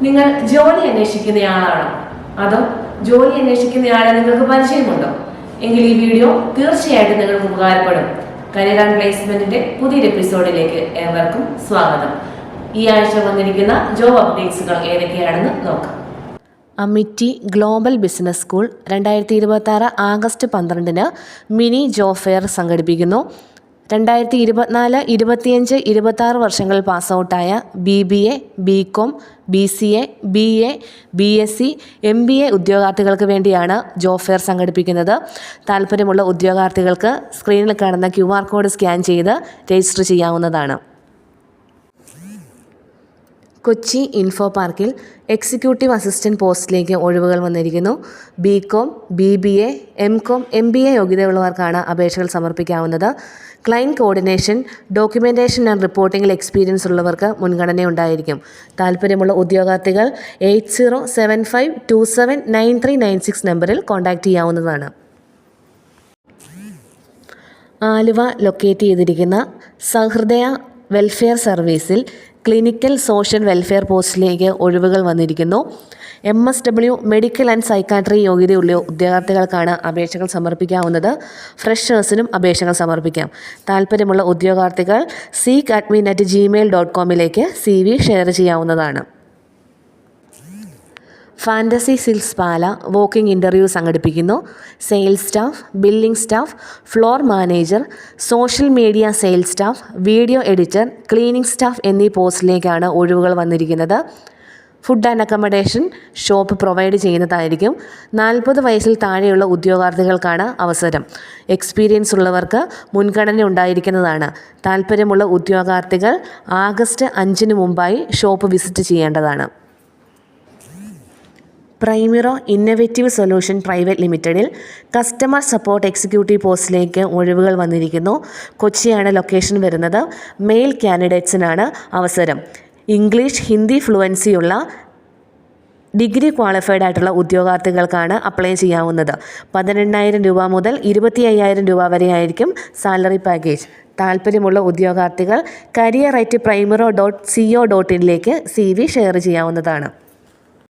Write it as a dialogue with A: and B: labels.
A: നിങ്ങൾ ജോലി അന്വേഷിക്കുന്നയാളാണോ അതോ ജോലി അന്വേഷിക്കുന്നയാളെ നിങ്ങൾക്ക് പരിചയമുണ്ടോ? എങ്കിൽ ഈ വീഡിയോ തീർച്ചയായിട്ടും നിങ്ങൾക്ക് ഉപകാരപ്പെടും. കരിയർ ആൻഡ് പ്ലേസ്മെന്റിന്റെ പുതിയൊരു എപ്പിസോഡിലേക്ക് ഏവർക്കും സ്വാഗതം. ഈ ആഴ്ച വന്നിരിക്കുന്ന ജോബ് അപ്ഡേറ്റ്സുകൾ ഏതൊക്കെയാണെന്ന് നോക്കാം.
B: Amity global business school 2026 August 12 mini job fair സംഘടിപ്പിക്കുന്നു. 2024, 25, 26 വർഷങ്ങളിൽ pass ഔട്ടായ BBA, BCom, BCA, BA, BSc, MBA ഉദ്യോഗാർത്ഥികൾക്ക് വേണ്ടിയാണ് ജോബ് ഫെയർ സംഘടിപ്പിക്കുന്നത്. താല്പര്യമുള്ള ഉദ്യോഗാർത്ഥികൾക്ക് സ്ക്രീനിൽ കാണുന്ന QR കോഡ് സ്കാൻ ചെയ്ത് രജിസ്റ്റർ ചെയ്യാവുന്നതാണ്. കൊച്ചി ഇൻഫോ പാർക്കിൽ എക്സിക്യൂട്ടീവ് അസിസ്റ്റൻറ്റ് പോസ്റ്റിലേക്ക് ഒഴിവുകൾ വന്നിരിക്കുന്നു. BCom, BBA, MCom, MBA യോഗ്യതയുള്ളവർക്കാണ് അപേക്ഷകൾ സമർപ്പിക്കാവുന്നത്. ക്ലയൻറ്റ് കോർഡിനേഷൻ, ഡോക്യുമെൻറ്റേഷൻ ആൻഡ് റിപ്പോർട്ടിംഗിൽ എക്സ്പീരിയൻസ് ഉള്ളവർക്ക് മുൻഗണനയുണ്ടായിരിക്കും. താല്പര്യമുള്ള ഉദ്യോഗാർത്ഥികൾ 8075279396 നമ്പറിൽ കോൺടാക്റ്റ് ചെയ്യാവുന്നതാണ്. ആലുവ ലൊക്കേറ്റ് ചെയ്തിരിക്കുന്ന സഹൃദയ വെൽഫെയർ സർവീസിൽ ക്ലിനിക്കൽ സോഷ്യൽ വെൽഫെയർ പോസ്റ്റിലേക്ക് ഒഴിവുകൾ വന്നിരിക്കുന്നു. MSW മെഡിക്കൽ ആൻഡ് സൈക്കാട്രി യോഗ്യതയുള്ള ഉദ്യോഗാർത്ഥികൾക്കാണ് അപേക്ഷകൾ സമർപ്പിക്കാവുന്നത്. ഫ്രഷേഴ്സിനും അപേക്ഷകൾ സമർപ്പിക്കാം. താല്പര്യമുള്ള ഉദ്യോഗാർത്ഥികൾ seekadmin@gmail.com CV ഷെയർ ചെയ്യാവുന്നതാണ്. ഫാൻറ്റസി സിൽക്സ് പാല വോക്കിംഗ് ഇൻ്റർവ്യൂ സംഘടിപ്പിക്കുന്നു. Sales staff, billing staff, floor manager, social media sales staff, video editor, cleaning staff എന്നീ പോസ്റ്റിലേക്കാണ് ഒഴിവുകൾ വന്നിരിക്കുന്നത്. Food and accommodation shop provide ചെയ്യുന്നതായിരിക്കും. 40 വയസ്സിൽ താഴെയുള്ള ഉദ്യോഗാർത്ഥികൾക്കാണ് അവസരം. എക്സ്പീരിയൻസ് ഉള്ളവർക്ക് മുൻഗണന ഉണ്ടായിരിക്കുന്നതാണ്. താല്പര്യമുള്ള ഉദ്യോഗാർത്ഥികൾ ആഗസ്റ്റ് 5 മുമ്പായി ഷോപ്പ് വിസിറ്റ് ചെയ്യേണ്ടതാണ്. പ്രൈമിറോ ഇന്നൊവേറ്റീവ് സൊല്യൂഷൻ പ്രൈവറ്റ് ലിമിറ്റഡിൽ കസ്റ്റമർ സപ്പോർട്ട് എക്സിക്യൂട്ടീവ് പോസ്റ്റിലേക്ക് ഒഴിവുകൾ വന്നിരിക്കുന്നു. കൊച്ചിയാണ് ലൊക്കേഷൻ വരുന്നത്. മെയിൽ കാൻഡിഡേറ്റ്സിനാണ് അവസരം. ഇംഗ്ലീഷ്, ഹിന്ദി ഫ്ലുവൻസിയുള്ള ഡിഗ്രി ക്വാളിഫൈഡ് ആയിട്ടുള്ള ഉദ്യോഗാർത്ഥികൾക്കാണ് അപ്ലൈ ചെയ്യാവുന്നത്. 18,000 രൂപ മുതൽ 25,000 രൂപ വരെ ആയിരിക്കും സാലറി പാക്കേജ്. താല്പര്യമുള്ള ഉദ്യോഗാർത്ഥികൾ career@primero.co.in CV ഷെയർ ചെയ്യാവുന്നതാണ്.